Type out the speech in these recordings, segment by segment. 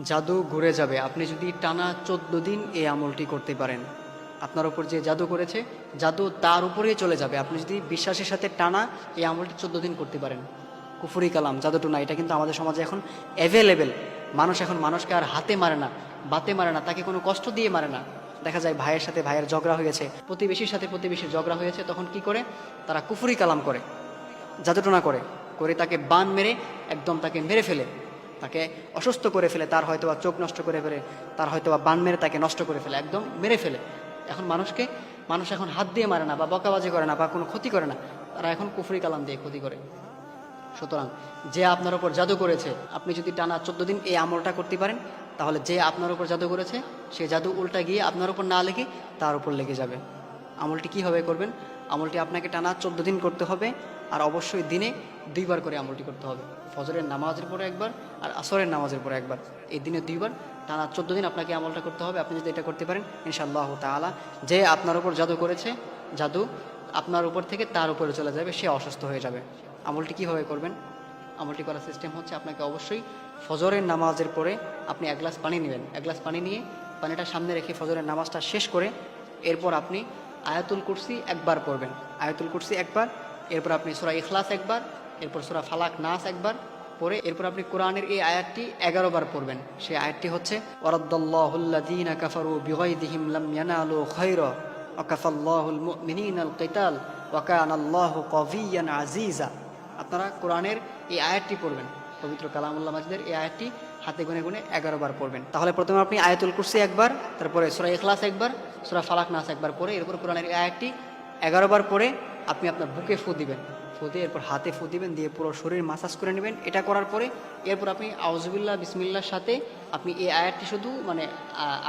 জাদু ঘুরে যাবে আপনি যদি টানা 14 দিন এই আমলটি করতে পারেন। আপনার উপর যে জাদু করেছে, জাদু তার উপরেই চলে যাবে আপনি যদি বিশ্বাসের সাথে টানা এই আমলটি 14 দিন করতে পারেন। কুফরি কালাম, জাদুটুনা, এটা কিন্তু আমাদের সমাজে এখন অ্যাভেলেবেল। মানুষ এখন মানুষকে আর হাতে মারে না, বাতে মারে না, তাকে কোনো কষ্ট দিয়ে মারে না। দেখা যায় ভাইয়ের সাথে ভাইয়ের ঝগড়া হয়েছে, প্রতিবেশীর সাথে প্রতিবেশীর ঝগড়া হয়েছে, তখন কি করে তারা কুফরি কালাম করে, জাদুটনা করে করে তাকে বান মেরে একদম তাকে মেরে ফেলে, তাকে অসুস্থ করে ফেলে, তার হয়তো বা চোখ নষ্ট করে ফেলে, তার হয়তো বা বান মেরে তাকে নষ্ট করে ফেলে, একদম মেরে ফেলে। এখন মানুষ এখন হাত দিয়ে মারে না বা বকাবাজি করে না বা কোনো ক্ষতি করে না, তারা এখন কুফরি কালাম দিয়ে ক্ষতি করে। সুতরাং যে আপনার উপর জাদু করেছে, আপনি যদি টানা 14 দিন এই আমলটা করতে পারেন, তাহলে যে আপনার উপর জাদু করেছে সে জাদু উল্টা গিয়ে আপনার উপর না লেগে তার উপর লেগে যাবে। আমলটি কীভাবে করবেন? আমলটি আপনাকে টানা 14 দিন করতে হবে, আর অবশ্যই দিনে 2বার করে আমলটি করতে হবে। ফজরের নামাজের পরে একবার আর আসরের নামাজের পরে একবার, এই দিনে 2বার টানা 14 দিন আপনাকে আমলটা করতে হবে। আপনি যদি এটা করতে পারেন, ইনশাআল্লাহ তাআলা যে আপনার উপর জাদু করেছে, জাদু আপনার উপর থেকে তার উপরে চলে যাবে, সে অসুস্থ হয়ে যাবে। আমলটি কীভাবে করবেন? আমলটি করার সিস্টেম হচ্ছে, আপনাকে অবশ্যই ফজরের নামাজের পরে আপনি 1 গ্লাস পানি নেবেন। 1 গ্লাস পানি নিয়ে পানিটা সামনে রেখে ফজরের নামাজটা শেষ করে এরপর আপনি আয়াতুল কুরসি একবার পড়বেন। আয়াতুল কুরসি একবার, এরপর আপনি সূরা ইখলাস একবার, এরপর সূরা ফালাক নাস একবার পড়ে এরপর আপনি কোরআনের এই আয়াতটি 11 বার পড়বেন। সেই আয়াতটি হচ্ছে ওয়ারাদ্দাল্লাহুল্লাযীনা কাফারু বিগাইযিহিম লাম ইয়ানালু খায়রা ওয়া কাফাল্লাহুল মুমিনিনাল কিতাল ওয়া কানাল্লাহু কাবিয়্যান আজিজা। আপনারা কোরআনের এই আয়াতটি পড়বেন, পবিত্র কালামুল্লাহ মাজিদের এই আয়াতটি হাতে গুনে গুনে 11 বার পড়বেন। তাহলে প্রথমে আপনি আয়াতুল কুরসি একবার, তারপরে সূরা ইখলাস একবার, সূরা ফালাক নাস একবার পড়ে এরপর কোরআনের এই আয়াতটি 11 বার পড়ে আপনি আপনার বুকে ফু দিবেন। ফু দিয়ে এরপর হাতে ফু দিবেন, দিয়ে পুরো শরীর মাসাজ করে নেবেন। এটা করার পরে এরপর আপনি আউযুবিল্লাহ বিসমিল্লাহর সাথে আপনি এই আয়াতটি শুধু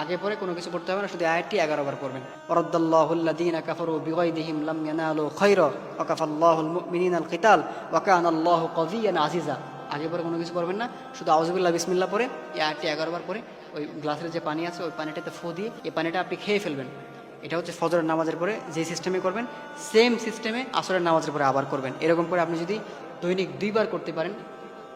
আগে পরে কোনো কিছু পড়তে হবে না, শুধু আয়াতটি 11 বার পড়বেন। ওয়ারাদ্দাল্লাহুল্লাযীনা কাফারু বিগাইযিহিম লাম ইয়ানালু খায়রা ওয়া কাফাল্লাহুল মুমিনিনাল কিতাল ওয়া কানাল্লাহু কাবিয়্যান আজিজা। আগে পরে কোনো কিছু পড়বেন না, শুধু আউযুবিল্লাহ বিসমিল্লাহ পড়ে এই আয়াতটি 11 বার পরে ওই গ্লাসের যে পানি আছে ওই পানিটাতে ফু দিয়ে এই পানিটা আপনি খেয়ে ফেলবেন। এটা হচ্ছে ফজরের নামাজের পরে যে সিস্টেমে করবেন, সেম সিস্টেমে আসরের নামাজের পরে আবার করবেন। এরকম করে আপনি যদি দৈনিক 2বার করতে পারেন,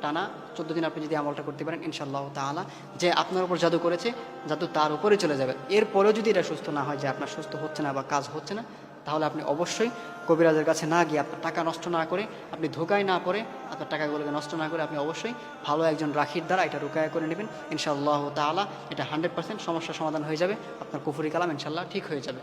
টানা 14 দিন আপনি যদি আমলটা করতে পারেন, ইনশাআল্লাহ তাআলা যে আপনার উপর জাদু করেছে, জাদু তার উপরে চলে যাবে। এরপরেও যদি এটা সুস্থ না হয়, যে আপনার সুস্থ হচ্ছে না বা কাজ হচ্ছে না, তাহলে আপনি অবশ্যই কবিরাজের কাছে না গিয়ে, আপনার টাকা নষ্ট না করে, আপনি ধোকায় না পড়ে, আপনার টাকাগুলোকে নষ্ট না করে, আপনি অবশ্যই ভালো একজন রাখির দ্বারা এটা রুকায়া করে নেবেন। ইনশাআল্লাহ তাআলা এটা 100% সমস্যার সমাধান হয়ে যাবে, আপনার কুফরি কালাম ইনশাআল্লাহ ঠিক হয়ে যাবে।